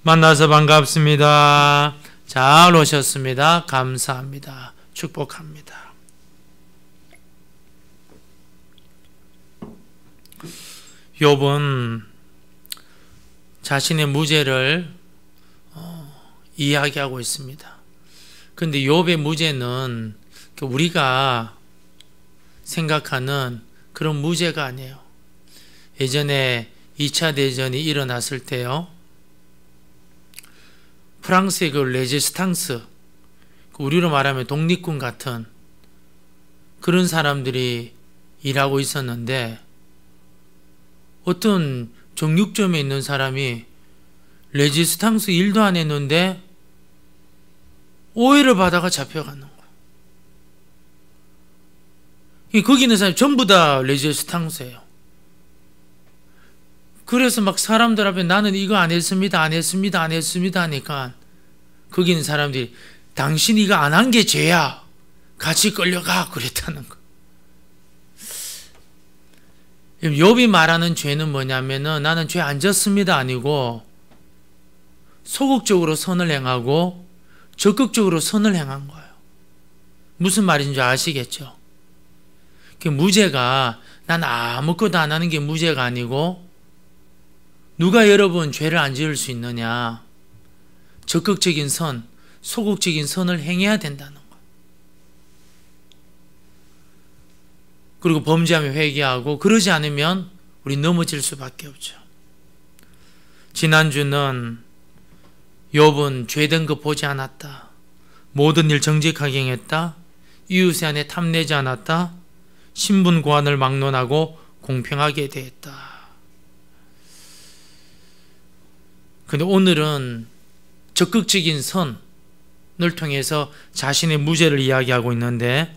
만나서 반갑습니다. 잘 오셨습니다. 감사합니다. 축복합니다. 욥은 자신의 무죄를 이야기하고 있습니다. 그런데 욥의 무죄는 우리가 생각하는 그런 무죄가 아니에요. 예전에 2차 대전이 일어났을 때요, 프랑스의 그 레지스탕스, 우리로 말하면 독립군 같은 그런 사람들이 일하고 있었는데, 어떤 정육점에 있는 사람이 레지스탕스 일도 안 했는데 오해를 받아가 잡혀가는 거야. 거기 있는 사람이 전부 다 레지스탕스예요. 그래서 막 사람들 앞에 나는 이거 안 했습니다, 안 했습니다, 안 했습니다 하니까 거기 있는 사람들이 당신이 이거 안 한 게 죄야, 같이 끌려가, 그랬다는 거. 욥이 말하는 죄는 뭐냐면은 나는 죄 안 졌습니다 아니고 소극적으로 선을 행하고 적극적으로 선을 행한 거예요. 무슨 말인지 아시겠죠? 무죄가 난 아무것도 안 하는 게 무죄가 아니고, 누가 여러분 죄를 안 지을 수 있느냐? 적극적인 선, 소극적인 선을 행해야 된다는 거. 그리고 범죄하면 회개하고, 그러지 않으면 우리 넘어질 수밖에 없죠. 지난주는 욥은 죄된 거 보지 않았다, 모든 일 정직하게 행했다, 이웃의 안에 탐내지 않았다, 신분 고한을 막론하고 공평하게 대했다. 근데 오늘은 적극적인 선을 통해서 자신의 무죄를 이야기하고 있는데,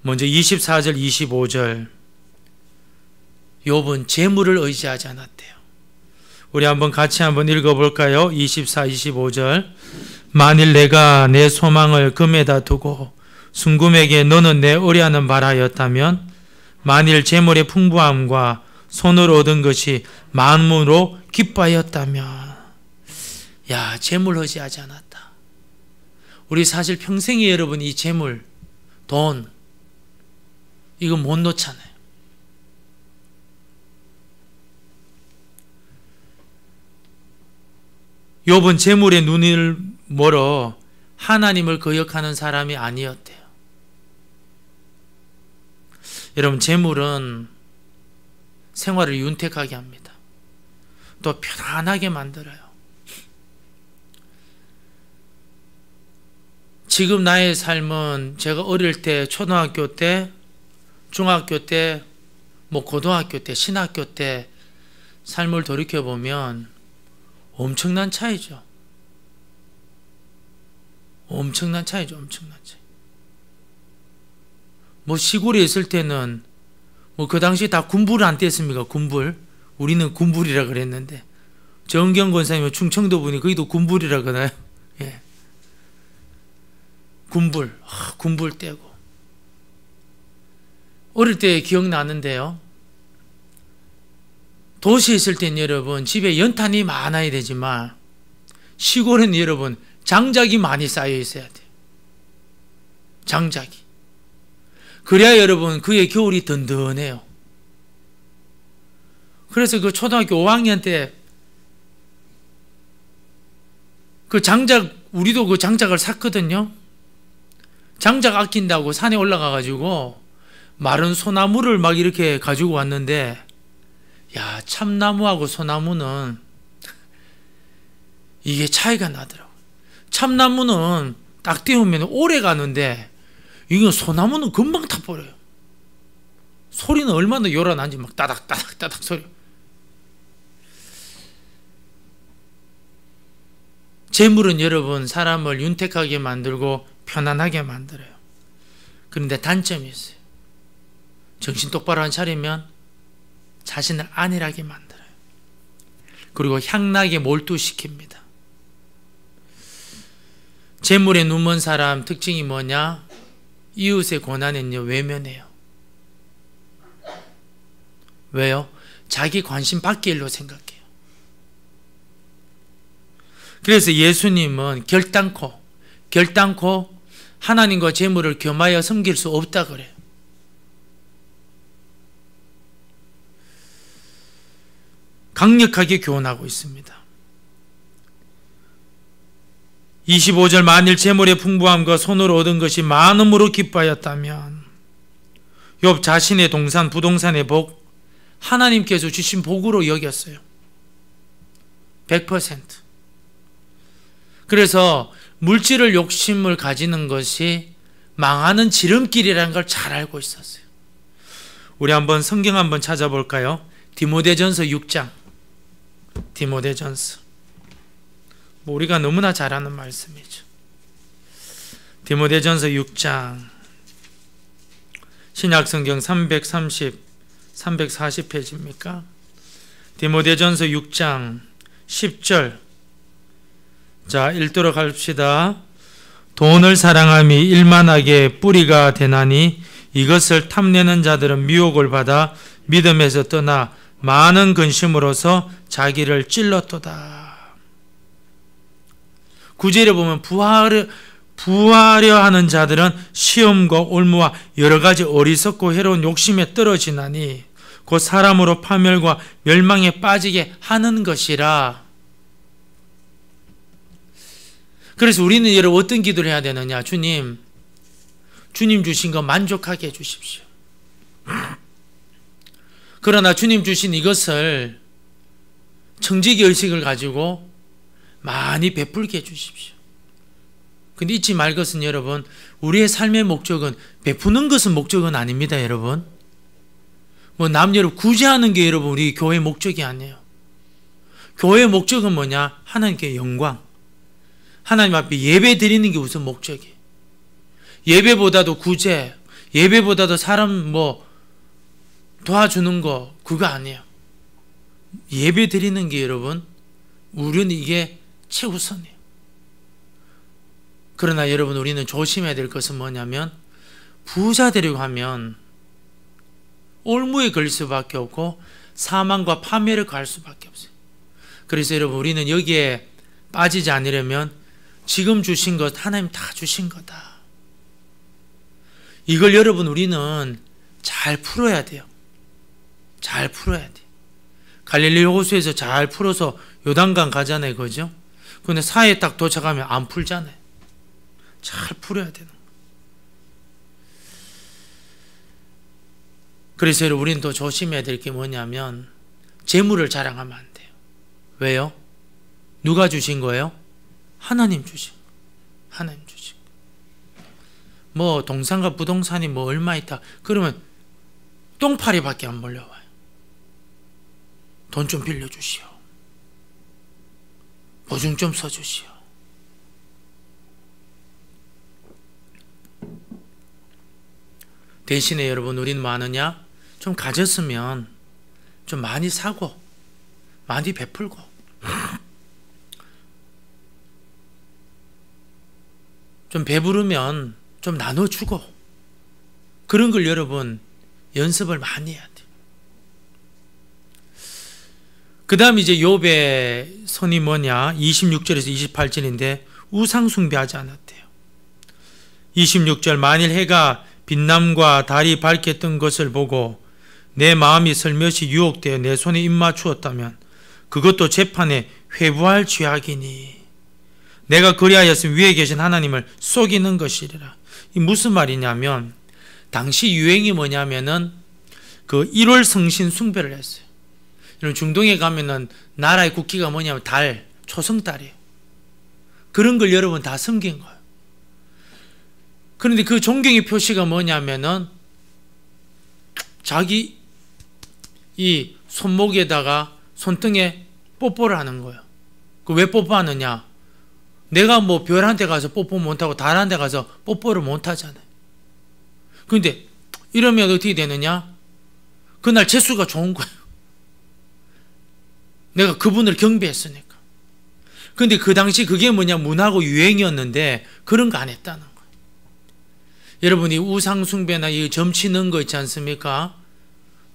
먼저 24절 25절, 욥은 재물을 의지하지 않았대요. 우리 한번 같이 한번 읽어볼까요? 24, 25절. 만일 내가 내 소망을 금에다 두고 순금에게 너는 내 의뢰하는 바라였다면, 만일 재물의 풍부함과 손으로 얻은 것이 만문으로 기뻐하였다면. 야, 재물 의지하지 않았다. 우리 사실 평생에 여러분 이 재물, 돈, 이거 못 놓잖아요. 욥은 재물에 눈을 멀어 하나님을 거역하는 사람이 아니었대요. 여러분, 재물은 생활을 윤택하게 합니다. 또 편안하게 만들어요. 지금 나의 삶은 제가 어릴 때, 초등학교 때, 중학교 때, 고등학교 때, 신학교 때 삶을 돌이켜보면 엄청난 차이죠. 엄청난 차이죠. 엄청난 차이. 시골에 있을 때는 그 당시에 다 군불을 안 뗐습니까? 군불. 우리는 군불이라 그랬는데, 정경 권사님은 충청도 분이 거기도 군불이라 그러나요? 예. 군불. 군불 떼고. 어릴 때 기억나는데요, 도시에 있을 땐 여러분 집에 연탄이 많아야 되지만 시골은 여러분 장작이 많이 쌓여 있어야 돼요. 장작이. 그래야 여러분 그의 겨울이 든든해요. 그래서 그 초등학교 5학년 때 그 장작, 우리도 그 장작을 샀거든요. 장작 아낀다고 산에 올라가가지고 마른 소나무를 막 이렇게 가지고 왔는데, 야, 참나무하고 소나무는 이게 차이가 나더라고요. 참나무는 딱 띄우면 오래 가는데, 이건 소나무는 금방 타버려요. 소리는 얼마나 요란한지 막 따닥따닥따닥 소리. 재물은 여러분 사람을 윤택하게 만들고 편안하게 만들어요. 그런데 단점이 있어요. 정신 똑바로 안 차리면 자신을 안일하게 만들어요. 그리고 향락에 몰두시킵니다. 재물에 눈먼 사람 특징이 뭐냐? 이웃의 고난은요, 외면해요. 왜요? 자기 관심 밖의 일로 생각해요. 그래서 예수님은 결단코 하나님과 재물을 겸하여 섬길 수 없다 그래요. 강력하게 교훈하고 있습니다. 25절 만일 재물의 풍부함과 손으로 얻은 것이 많음으로 기뻐하였다면 욥 자신의 동산 부동산의 복 하나님께서 주신 복으로 여겼어요. 100%. 그래서 물질을 욕심을 가지는 것이 망하는 지름길이라는 걸 잘 알고 있었어요. 우리 한번 성경 한번 찾아볼까요? 디모데전서 6장. 디모데전서. 우리가 너무나 잘 아는 말씀이죠. 디모데전서 6장. 신약성경 340페이지입니까? 디모데전서 6장 10절. 자, 읽도록 합시다. 돈을 사랑함이 일만하게 뿌리가 되나니 이것을 탐내는 자들은 미혹을 받아 믿음에서 떠나 많은 근심으로서 자기를 찔렀도다. 9절에 보면 부하려 하는 자들은 시험과 올무와 여러 가지 어리석고 해로운 욕심에 떨어지나니 곧 사람으로 파멸과 멸망에 빠지게 하는 것이라. 그래서 우리는 여러분 어떤 기도를 해야 되느냐? 주님 주신 거 만족하게 해주십시오. 그러나 주님 주신 이것을 청지기 의식을 가지고 많이 베풀게 해주십시오. 근데 잊지 말 것은 여러분, 우리의 삶의 목적은 베푸는 것은 목적은 아닙니다. 여러분, 뭐 남녀를 구제하는 게 여러분 우리 교회의 목적이 아니에요. 교회의 목적은 뭐냐? 하나님께 영광, 하나님 앞에 예배 드리는 게 우선 목적이에요. 예배보다도 구제, 예배보다도 사람 도와주는 거 그거 아니에요. 예배 드리는 게 여러분 우리는 이게 최우선이에요. 그러나 여러분 우리는 조심해야 될 것은 뭐냐면 부자 되려고 하면 올무에 걸릴 수밖에 없고 사망과 파멸을 가할 수밖에 없어요. 그래서 여러분 우리는 여기에 빠지지 않으려면 지금 주신 것 하나님 다 주신 거다. 이걸 여러분 우리는 잘 풀어야 돼요. 잘 풀어야 돼. 갈릴리 호수에서 잘 풀어서 요단강 가잖아요. 그죠? 근데 사해에 딱 도착하면 안 풀잖아요. 잘 풀어야 되는 거예요. 그래서 여러분 우리는 더 조심해야 될 게 뭐냐면 재물을 자랑하면 안 돼요. 왜요? 누가 주신 거예요? 하나님 주신 거예요. 하나님 주신 거예요. 동산과 부동산이 얼마 있다 그러면 똥파리밖에 안 몰려와요. 돈 좀 빌려주시오. 보증 좀 서주시오. 대신에 여러분 우리는 뭐 하느냐? 좀 가졌으면 좀 많이 사고 많이 베풀고 좀 배부르면 좀 나눠주고 그런 걸 여러분 연습을 많이 해야 돼요. 그 다음 이제 욥의 선이 뭐냐? 26절에서 28절인데 우상 숭배하지 않았대요. 26절 만일 해가 빛남과 달이 밝게 뜬 것을 보고 내 마음이 슬며시 유혹되어 내 손에 입맞추었다면 그것도 재판에 회부할 죄악이니 내가 그리하였으면 위에 계신 하나님을 속이는 것이리라. 이 무슨 말이냐면 당시 유행이 뭐냐면은 그 1월 성신 숭배를 했어요. 이런 중동에 가면은 나라의 국기가 뭐냐면 달, 초승달이에요. 그런 걸 여러분 다 섬긴 거예요. 그런데 그 존경의 표시가 뭐냐면은 자기 이 손목에다가 손등에 뽀뽀를 하는 거예요. 그 왜 뽀뽀하느냐? 내가 별한테 가서 뽀뽀 못하고 달한테 가서 뽀뽀를 못하잖아요. 그런데 이러면 어떻게 되느냐? 그날 재수가 좋은 거예요. 내가 그분을 경배했으니까. 그런데 그 당시 그게 뭐냐? 문화고 유행이었는데 그런 거 안 했다는 거예요. 여러분이 우상숭배나 이 점치 넣은 거 있지 않습니까?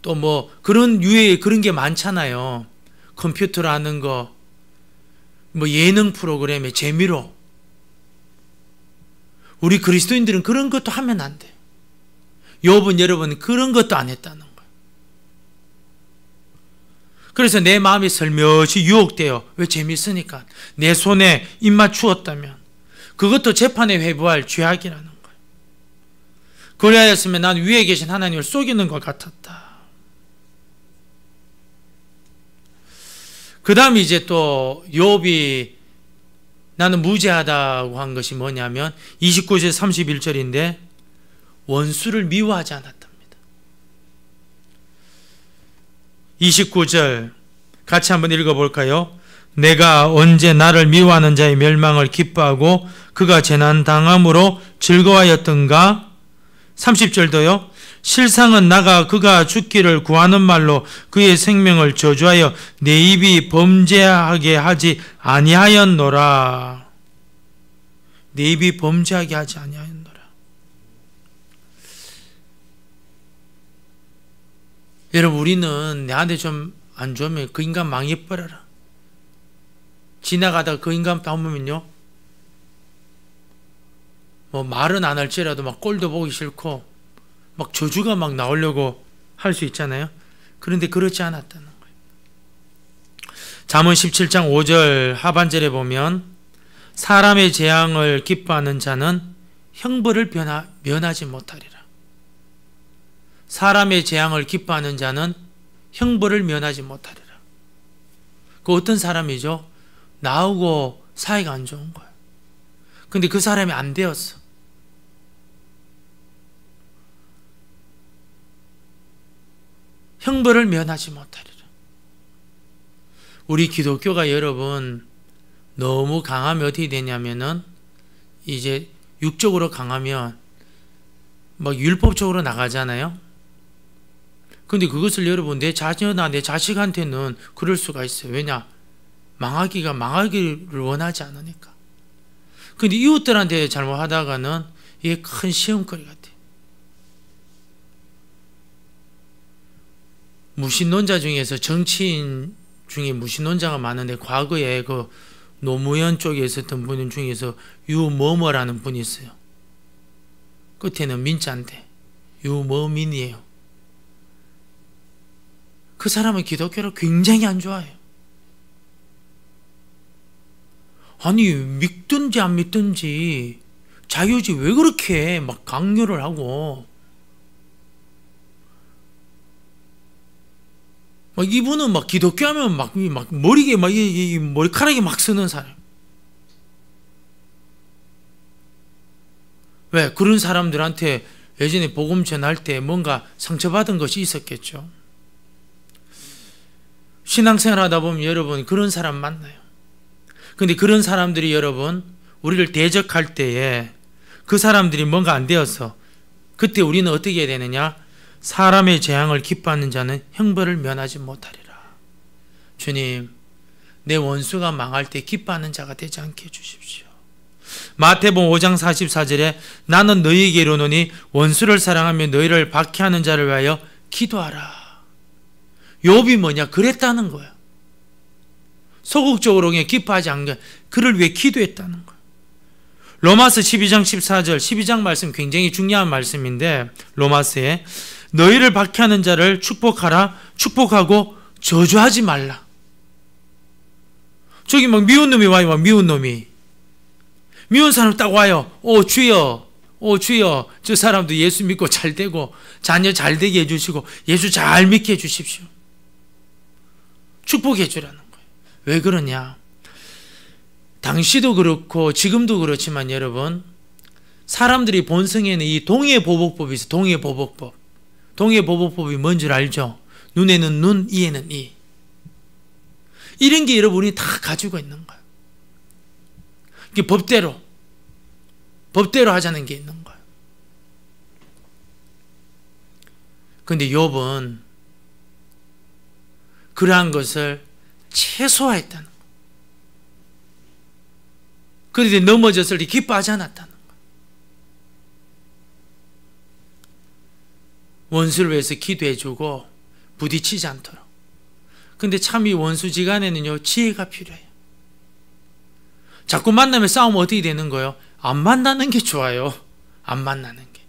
또 그런 유해 그런 게 많잖아요. 컴퓨터로 하는 거, 뭐 예능 프로그램에 재미로. 우리 그리스도인들은 그런 것도 하면 안 돼요. 욥은 여러분 그런 것도 안 했다는 거예요. 그래서 내 마음이 슬며시 유혹돼요. 왜? 재밌으니까. 내 손에 입맛 추었다면 그것도 재판에 회부할 죄악이라는 거예요. 그리하였으면 난 위에 계신 하나님을 속이는 것 같았다. 그 다음 이제 또 욥이 나는 무죄하다고 한 것이 뭐냐면 29절 31절인데 원수를 미워하지 않았답니다. 29절 같이 한번 읽어볼까요? 내가 언제 나를 미워하는 자의 멸망을 기뻐하고 그가 재난당함으로 즐거워하였던가? 30절도요. 실상은 나가 그가 죽기를 구하는 말로 그의 생명을 저주하여 내 입이 범죄하게 하지 아니하였노라. 내 입이 범죄하게 하지 아니하였노라. 여러분 우리는 내한테 좀 안 좋으면 그 인간 망해버려라. 지나가다가 그 인간 보면요 뭐 말은 안 할지라도 막 꼴도 보기 싫고 막 저주가 막 나오려고 할 수 있잖아요. 그런데 그렇지 않았다는 거예요. 잠언 17장 5절 하반절에 보면 사람의 재앙을 기뻐하는 자는 형벌을 면하지 못하리라. 사람의 재앙을 기뻐하는 자는 형벌을 면하지 못하리라. 그 어떤 사람이죠? 나하고 사이가 안 좋은 거예요. 근데 그 사람이 안 되었어. 형벌을 면하지 못하리라. 우리 기독교가 여러분 너무 강하면 어떻게 되냐면은 이제 육적으로 강하면 막 율법적으로 나가잖아요. 근데 그것을 여러분 내 자녀나 내 자식한테는 그럴 수가 있어요. 왜냐? 망하기를 원하지 않으니까. 근데 이웃들한테 잘못하다가는 이게 큰 시험거리 같아요. 무신론자 중에서 정치인 중에 무신론자가 많은데 과거에 그 노무현 쪽에 있었던 분 중에서 유머머라는 분이 있어요. 끝에는 민자인데 유머민이에요. 그 사람은 기독교를 굉장히 안 좋아해요. 아니 믿든지 안 믿든지 자유지 왜 그렇게 막 강요를 하고 막 이분은 막 기독교 하면 막 머리에 막 이 머리카락이 막 쓰는 사람. 왜? 그런 사람들한테 예전에 복음 전할 때 뭔가 상처받은 것이 있었겠죠. 신앙생활 하다 보면 여러분 그런 사람 만나요. 근데 그런 사람들이 여러분 우리를 대적할 때에 그 사람들이 뭔가 안 되어서 그때 우리는 어떻게 해야 되느냐? 사람의 재앙을 기뻐하는 자는 형벌을 면하지 못하리라. 주님, 내 원수가 망할 때 기뻐하는 자가 되지 않게 해주십시오. 마태복음 5장 44절에 나는 너희에게 이르노니 원수를 사랑하며 너희를 박해하는 자를 위하여 기도하라. 욥이 뭐냐? 그랬다는 거야. 소극적으로 그냥 기뻐하지 않은 거야. 그를 위해 기도했다는 거야. 로마서 12장 14절 12장 말씀 굉장히 중요한 말씀인데 로마서에 너희를 박해하는 자를 축복하라. 축복하고 저주하지 말라. 저기 막 미운 놈이 와요. 막 미운 놈이. 미운 사람 딱 와요. 오 주여. 오 주여. 저 사람도 예수 믿고 잘 되고 자녀 잘 되게 해주시고 예수 잘 믿게 해주십시오. 축복해 주라는 거예요. 왜 그러냐? 당시도 그렇고 지금도 그렇지만 여러분 사람들이 본성에는 이 동의보복법이 있어요. 동의보복법. 동의보복법이 뭔 줄 알죠? 눈에는 눈, 이에는 이. 이런 게 여러분이 다 가지고 있는 거예요. 이게 법대로 하자는 게 있는 거예요. 그런데 욥은 그러한 것을 최소화했다는 거예요. 그런데 넘어졌을 때 기뻐하지 않았다는 거예요. 원수를 위해서 기도해주고 부딪히지 않도록. 근데 참 이 원수지간에는요 지혜가 필요해요. 자꾸 만나면 싸우면 어떻게 되는 거예요? 안 만나는 게 좋아요. 안 만나는 게.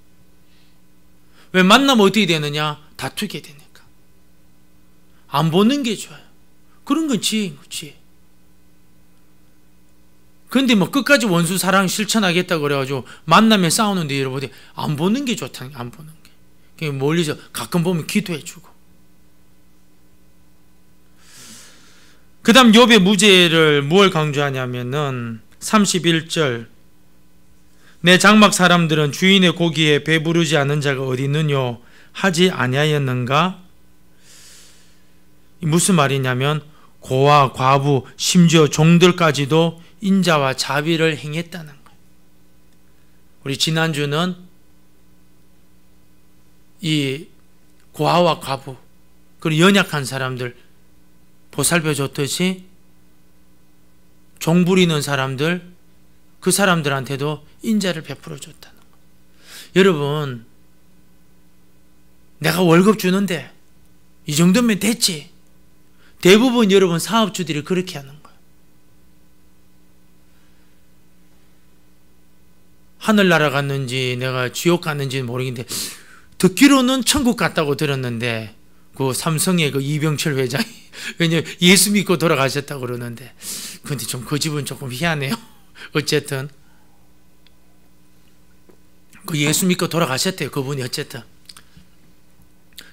왜 만나면 어떻게 되느냐? 다투게 되니까. 안 보는 게 좋아요. 그런 건 지혜인 거, 지혜. 근데 뭐 끝까지 원수 사랑 실천하겠다고 그래가지고 만나면 싸우는데 여러분이 안 보는 게 좋다는 게, 안 보는 게. 그냥 멀리서 가끔 보면 기도해주고. 그 다음 욥의 무죄를 무엇을 강조하냐면은 31절 내 장막 사람들은 주인의 고기에 배부르지 않은 자가 어디 있느뇨 하지 아니하였는가? 무슨 말이냐면 고아, 과부, 심지어 종들까지도 인자와 자비를 행했다는 거예요. 우리 지난주는 이 고아와 과부 그리고 연약한 사람들 보살펴줬듯이 종 부리는 사람들 그 사람들한테도 인자를 베풀어 줬다는 거예요. 여러분 내가 월급 주는데 이 정도면 됐지. 대부분 여러분 사업주들이 그렇게 하는 거예요. 하늘나라 갔는지 내가 지옥 갔는지는 모르겠는데 듣기로는 천국 갔다고 들었는데 그 삼성의 그 이병철 회장이 왜냐면 예수 믿고 돌아가셨다고 그러는데 근데 좀 그 집은 조금 희한해요. 어쨌든 그 예수 믿고 돌아가셨대요. 그분이 어쨌든.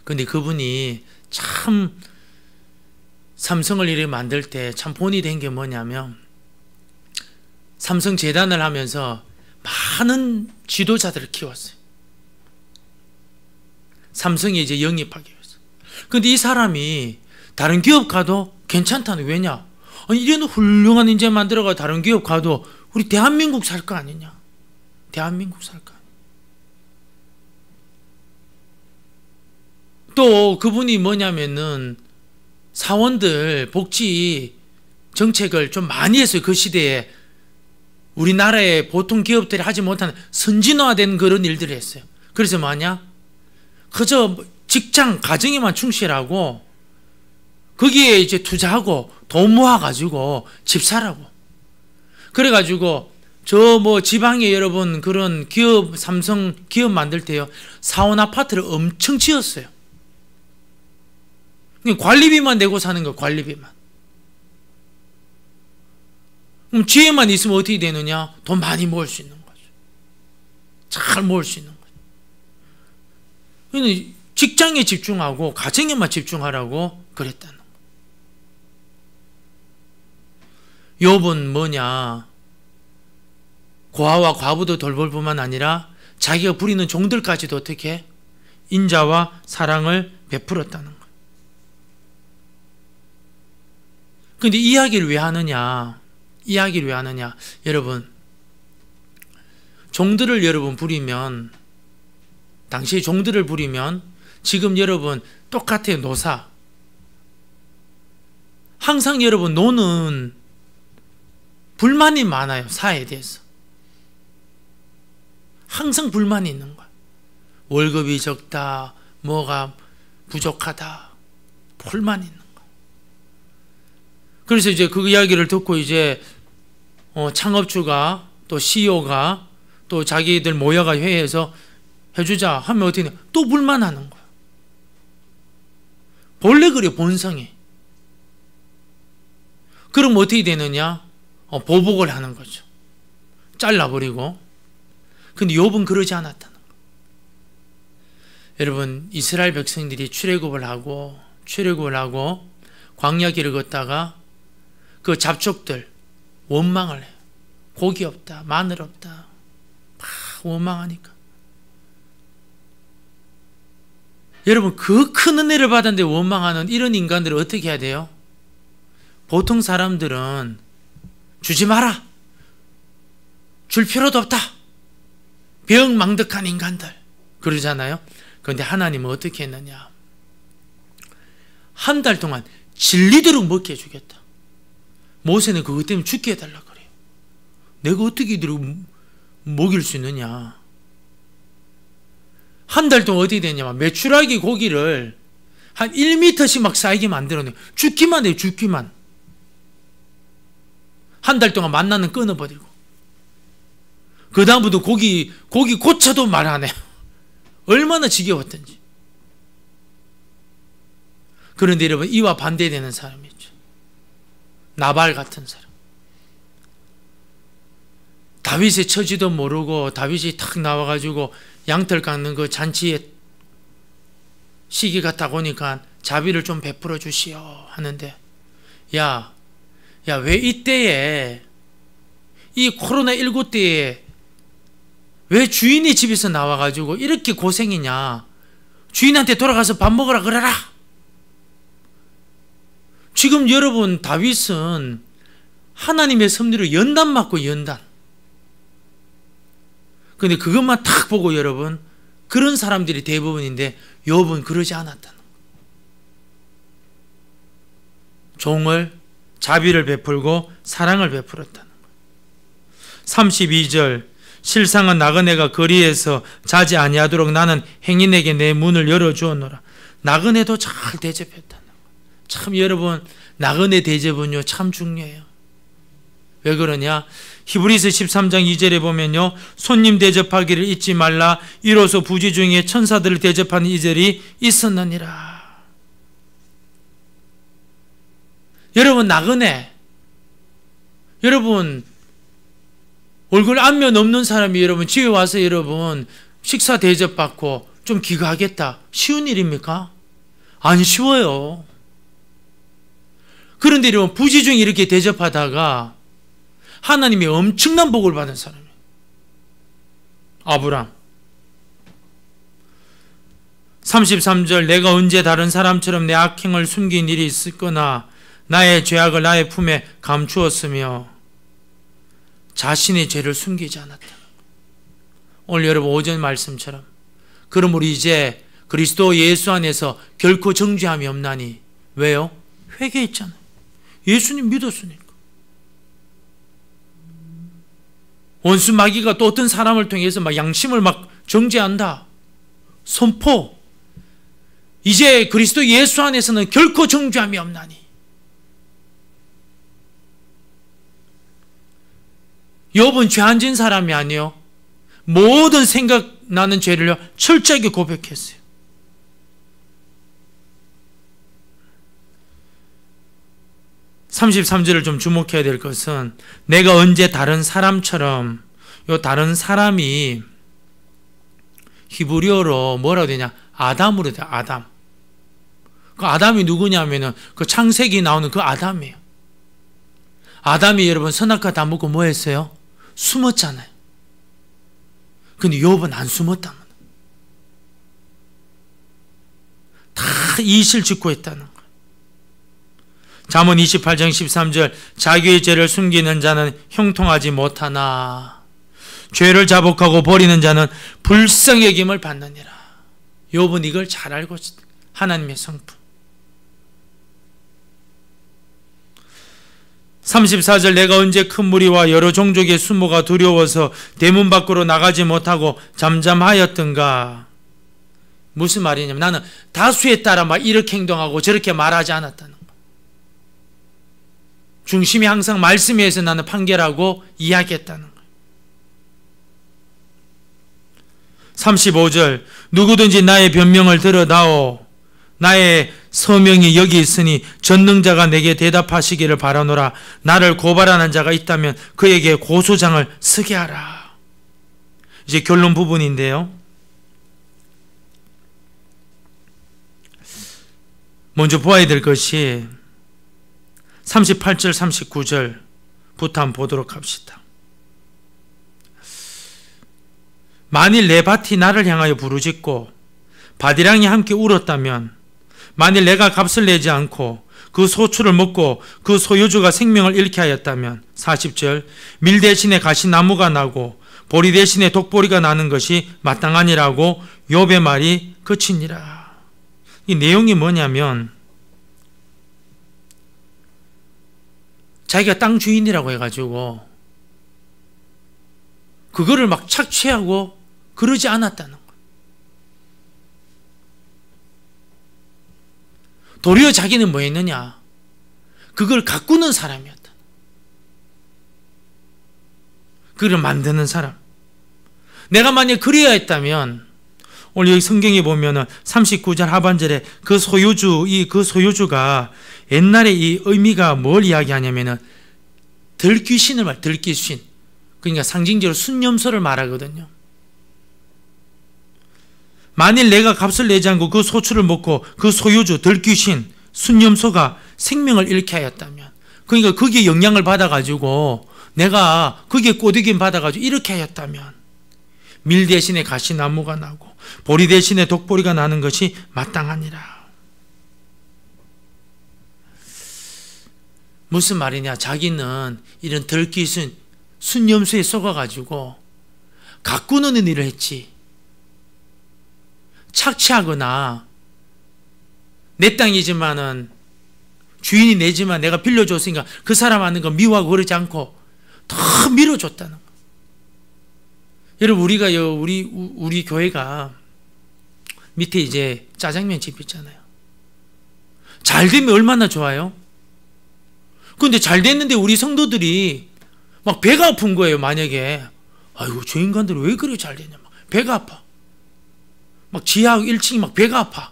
근데 그분이 참 삼성을 이렇게 만들 때 참 본이 된 게 뭐냐면 삼성 재단을 하면서 많은 지도자들을 키웠어요. 삼성에 이제 영입하기 위해서. 근데 이 사람이 다른 기업 가도 괜찮다는. 왜냐? 아니, 이런 훌륭한 인재 만들어가 다른 기업 가도 우리 대한민국 살 거 아니냐? 대한민국 살 거 아니냐? 또 그분이 뭐냐면은 사원들 복지 정책을 좀 많이 했어요. 그 시대에 우리나라의 보통 기업들이 하지 못하는 선진화된 그런 일들을 했어요. 그래서 뭐냐? 그저 직장, 가정에만 충실하고 거기에 이제 투자하고 돈 모아가지고 집 사라고. 그래가지고 저 뭐 지방에 여러분 그런 기업, 삼성 기업 만들 때요 사원 아파트를 엄청 지었어요. 관리비만 내고 사는 거예요. 관리비만. 그럼 지혜만 있으면 어떻게 되느냐? 돈 많이 모을 수 있는 거죠. 잘 모을 수 있는 거죠. 직장에 집중하고 가정에만 집중하라고 그랬다는 거예요. 욥은 뭐냐? 고아와 과부도 돌볼 뿐만 아니라 자기가 부리는 종들까지도 어떻게 인자와 사랑을 베풀었다는 거예요. 그런데 이야기를 왜 하느냐? 이야기를 왜 하느냐? 여러분, 종들을 여러분 부리면, 당시에 종들을 부리면, 지금 여러분 똑같아요. 노사. 항상 여러분 노는 불만이 많아요. 사회에 대해서. 항상 불만이 있는 거야. 월급이 적다, 뭐가 부족하다, 불만이 있는 거야. 그래서 이제 그 이야기를 듣고 이제 창업주가 또 CEO가 또 자기들 모여가 회의해서 해주자 하면 어떻게 되냐? 또 불만하는 거야. 본래 그래 본성이. 그럼 어떻게 되느냐? 보복을 하는 거죠. 잘라버리고. 근데 욥은 그러지 않았다는 거예요. 여러분 이스라엘 백성들이 출애굽을 하고 광야길을 걷다가 그 잡족들 원망을 해요. 고기 없다, 마늘 없다, 막 원망하니까. 여러분 그 큰 은혜를 받았는데 원망하는 이런 인간들을 어떻게 해야 돼요? 보통 사람들은 주지 마라, 줄 필요도 없다, 병망덕한 인간들 그러잖아요. 그런데 하나님은 어떻게 했느냐? 한 달 동안 질리도록 먹게 해주겠다. 모세는 그것 때문에 죽게 해달라 그래요. 내가 어떻게 이들을 먹일 수 있느냐? 한 달 동안 어떻게 되냐면 메추라기 고기를 한 1m씩 막 쌓이게 만들어내요. 죽기만 해요. 죽기만. 한 달 동안 만나는 끊어버리고 그 다음부터 고기 고쳐도 말 안 해요. 얼마나 지겨웠던지. 그런데 여러분, 이와 반대되는 사람이 있죠. 나발 같은 사람. 다윗의 처지도 모르고 다윗이 탁 나와가지고 양털 깎는 그 잔치에 시기가 딱 오니까 자비를 좀 베풀어 주시오 하는데, 야, 왜 이때에, 이 코로나19 때에 왜 주인의 집에서 나와가지고 이렇게 고생이냐? 주인한테 돌아가서 밥 먹으라 그래라. 지금 여러분, 다윗은 하나님의 섭리로 연단 맞고 연단. 근데 그것만 탁 보고 여러분, 그런 사람들이 대부분인데 욥은 그러지 않았다는 거예요. 종을 자비를 베풀고 사랑을 베풀었다는 거예요. 32절, 실상은 나그네가 거리에서 자지 아니하도록 나는 행인에게 내 문을 열어주었노라. 나그네도 잘 대접했다는 거예요. 참 여러분, 나그네 대접은요 참 중요해요. 왜 그러냐? 히브리서 13장 2절에 보면요, 손님 대접하기를 잊지 말라. 이로써 부지 중에 천사들을 대접하는 이절이 있었느니라. 여러분, 나그네, 여러분 얼굴 안면 없는 사람이 여러분 집에 와서 여러분 식사 대접받고 좀 귀가하겠다, 쉬운 일입니까? 안 쉬워요. 그런데 여러분, 부지 중에 이렇게 대접하다가 하나님이 엄청난 복을 받은 사람이에요. 아브람. 33절, 내가 언제 다른 사람처럼 내 악행을 숨긴 일이 있었거나 나의 죄악을 나의 품에 감추었으며 자신의 죄를 숨기지 않았다. 오늘 여러분 오전 말씀처럼, 그러므로 이제 그리스도 예수 안에서 결코 정죄함이 없나니. 왜요? 회개했잖아요. 예수님 믿었으니까. 원수 마귀가 또 어떤 사람을 통해서 막 양심을 막 정죄한다. 선포. 이제 그리스도 예수 안에서는 결코 정죄함이 없나니. 욥은 죄 안 진 사람이 아니요, 모든 생각나는 죄를 철저하게 고백했어요. (33절을) 좀 주목해야 될 것은, 내가 언제 다른 사람처럼, 요 다른 사람이 히브리어로 뭐라고 되냐? 아담으로 돼. 아담. 그 아담이 누구냐면은 그 창세기 나오는 그 아담이에요. 아담이 여러분 선악과 다 먹고 뭐 했어요? 숨었잖아요. 근데 욥은 안 숨었답니다. 다 이실 짓고 했다는 거예요. 잠언 28장 13절, 자기의 죄를 숨기는 자는 형통하지 못하나 죄를 자복하고 버리는 자는 불쌍히 여김을 받느니라. 욥은 이걸 잘 알고 있습니다. 하나님의 성품. 34절, 내가 언제 큰 무리와 여러 종족의 수모가 두려워서 대문 밖으로 나가지 못하고 잠잠하였던가. 무슨 말이냐면, 나는 다수에 따라 막 이렇게 행동하고 저렇게 말하지 않았다는 거. 중심이 항상 말씀에 의해서 나는 판결하고 이야기했다는 거예요. 35절, 누구든지 나의 변명을 들어다오. 나의 서명이 여기 있으니 전능자가 내게 대답하시기를 바라노라. 나를 고발하는 자가 있다면 그에게 고소장을 쓰게 하라. 이제 결론 부분인데요, 먼저 보아야 될 것이 38절 39절부터 한번 보도록 합시다. 만일 내 밭이 나를 향하여 부르짖고 바디랑이 함께 울었다면, 만일 내가 값을 내지 않고 그 소출을 먹고 그 소유주가 생명을 잃게 하였다면, 40절, 밀 대신에 가시나무가 나고 보리 대신에 독보리가 나는 것이 마땅하니라고 욥의 말이 그치니라. 이 내용이 뭐냐면, 자기가 땅 주인이라고 해가지고 그거를 막 착취하고 그러지 않았다는 거예요. 도리어 자기는 뭐 했느냐? 그걸 가꾸는 사람이었다. 그걸 만드는 사람. 내가 만약 그래야 했다면 오늘 여기 성경에 보면은 39절 하반절에 그 소유주가 옛날에 이 의미가 뭘 이야기하냐면은 들귀신을 말, 들귀신. 그러니까 상징적으로 순념소를 말하거든요. 만일 내가 값을 내지 않고 그 소출을 먹고 그 소유주, 들귀신, 순념소가 생명을 잃게 하였다면, 그러니까 거기에 영향을 받아가지고 내가 거기에 꼬드김 받아가지고 이렇게 하였다면 밀 대신에 가시나무가 나고 보리 대신에 독보리가 나는 것이 마땅하니라. 무슨 말이냐? 자기는 이런 들귀신, 순념수에 속아가지고 가꾸는 일을 했지, 착취하거나 내 땅이지만은 주인이 내지만 내가 빌려줬으니까 그 사람 하는 거 미워하고 그러지 않고 더 밀어줬다는 거. 여러분, 우리가요, 우리 교회가 밑에 이제 짜장면 집 있잖아요. 잘 되면 얼마나 좋아요? 근데 잘 됐는데 우리 성도들이 막 배가 아픈 거예요. 만약에 아이고 저 인간들이 왜 그래 잘 되냐, 막 배가 아파. 막 지하 1층이 막 배가 아파.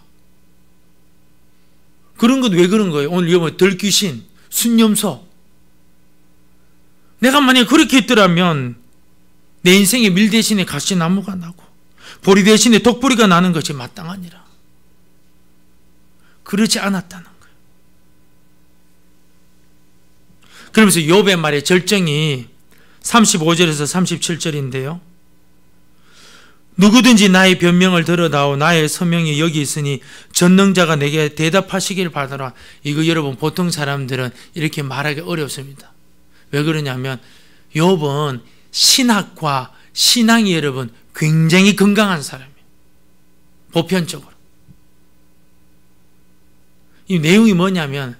그런 건 왜 그런 거예요? 오늘 여러분, 들귀신, 순념소. 내가 만약에 그렇게 했더라면 내 인생에 밀 대신에 가시나무가 나고 보리 대신에 독보리가 나는 것이 마땅하니라. 그러지 않았다는 거예요. 그러면서 욥의 말의 절정이 35절에서 37절인데요. 누구든지 나의 변명을 들어다오 나의 서명이 여기 있으니 전능자가 내게 대답하시길 바라라. 이거 여러분, 보통 사람들은 이렇게 말하기 어렵습니다. 왜 그러냐면 욥은 신학과 신앙이 여러분 굉장히 건강한 사람이에요. 보편적으로. 이 내용이 뭐냐면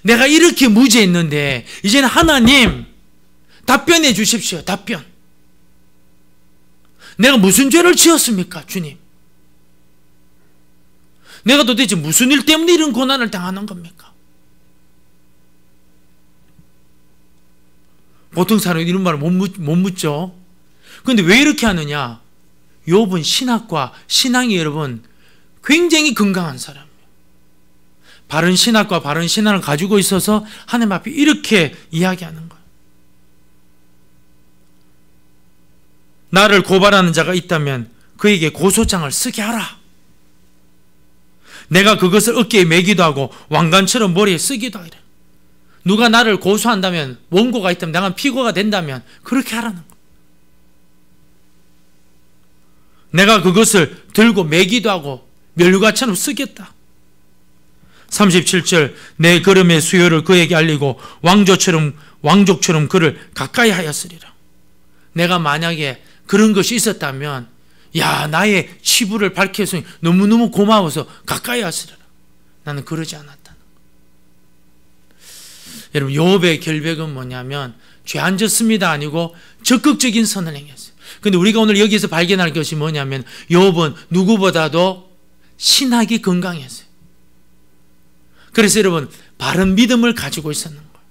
내가 이렇게 무죄했는데 이제는 하나님 답변해 주십시오. 답변. 내가 무슨 죄를 지었습니까, 주님? 내가 도대체 무슨 일 때문에 이런 고난을 당하는 겁니까? 보통 사람이 이런 말을 못 묻죠. 그런데 왜 이렇게 하느냐? 욥은 신학과 신앙이 여러분 굉장히 건강한 사람이에요. 바른 신학과 바른 신앙을 가지고 있어서 하나님 앞에 이렇게 이야기하는 거예요. 나를 고발하는 자가 있다면 그에게 고소장을 쓰게 하라. 내가 그것을 어깨에 매기도 하고 왕관처럼 머리에 쓰기도 하라. 누가 나를 고소한다면, 원고가 있다면, 내가 피고가 된다면 그렇게 하라는 거예요. 내가 그것을 들고 매기도 하고 멸류관처럼 쓰겠다. 37절 내 걸음의 수요를 그에게 알리고 왕족처럼 그를 가까이 하였으리라. 내가 만약에 그런 것이 있었다면 야, 나의 치부를 밝혀서 너무너무 고마워서 가까이 하시리라. 나는 그러지 않았다는 거예요. 여러분, 욥의 결백은 뭐냐면 죄 안 졌습니다 아니고 적극적인 선을 행했어요. 그런데 우리가 오늘 여기서 발견할 것이 뭐냐면 욥은 누구보다도 신학이 건강했어요. 그래서 여러분, 바른 믿음을 가지고 있었는 거예요.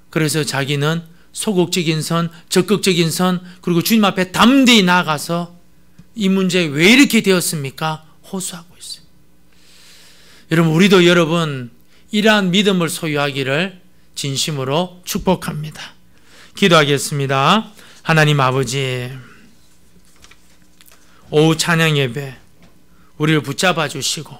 그래서 자기는 소극적인 선, 적극적인 선, 그리고 주님 앞에 담대히 나아가서 이 문제 왜 이렇게 되었습니까? 호소하고 있어요. 여러분, 우리도 여러분 이러한 믿음을 소유하기를 진심으로 축복합니다. 기도하겠습니다. 하나님 아버지, 오후 찬양 예배 우리를 붙잡아 주시고